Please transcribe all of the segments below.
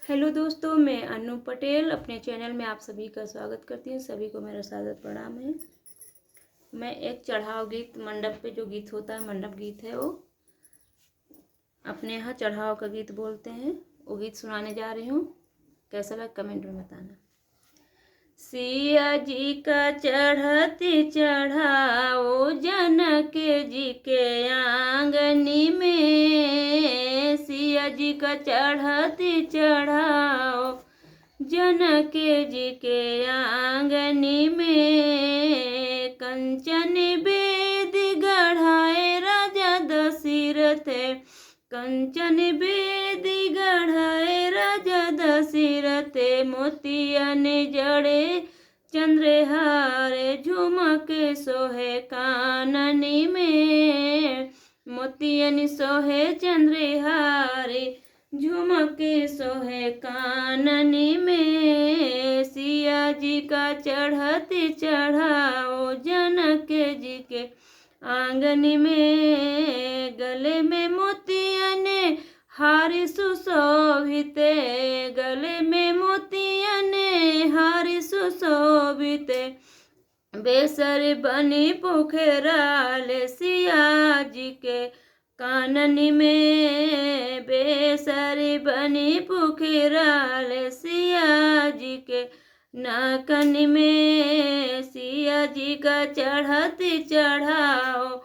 Hello दोस्तों, मैं अनु पटेल अपने चैनल में आप सभी का स्वागत करती हूँ। सभी को मेरा सादर प्रणाम है। मैं एक चढ़ाव गीत, मंडप पे जो गीत होता है, मंडप गीत है, वो अपने यहाँ चढ़ाव का गीत बोलते हैं, वो गीत सुनाने जा रही हूँ। कैसा लगा कमेंट में बताना। सिया जी का चढ़ती चढ़ाओ जनक जी के आंगनी में, सिया जी का चढ़ती चढ़ाओ जनक जी के आंगनी में, कंचन बेद गढ़ाए राजा दशरथ, कंचन बेद गढ़ाए राजा दशरथ, मोतियन जड़े चंद्रहार झुमक सोहे काननी में, मोतियन सोहे चंद्रहार झुमक सोहे काननी में, सिया जी का चढ़ती चढ़ाओ जनक जी के आंगन में, गले में मोतियन हार सुशोभित, गले में मोतियन हार सुशोभित, बेसर बनी पुखराल सिया जी के काननी में, बेसर बनी पुखराल सिया जी के नाकन में, सिया जी का चढ़ती चढ़ाओ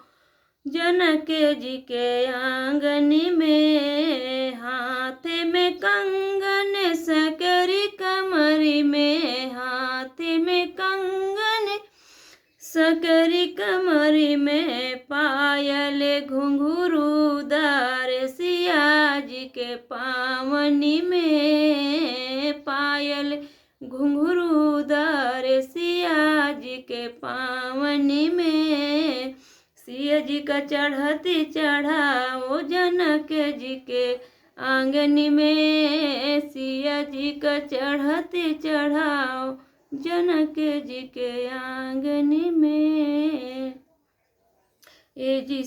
जनक जी के आंगन में, हाथ में कंगन सकरी कमरी में, हाथ में कंगन सकरी कमरी में, पायल घुंघरूदार सिया जी के पावनी में, पायल घुंघरूदार सिया जी के पावनी में, सिया जी का चढ़ती चढ़ाओ जनक जी के आंगन में, सिया जी का चढ़ती चढ़ाओ जनक जी के आंगन में। ये जी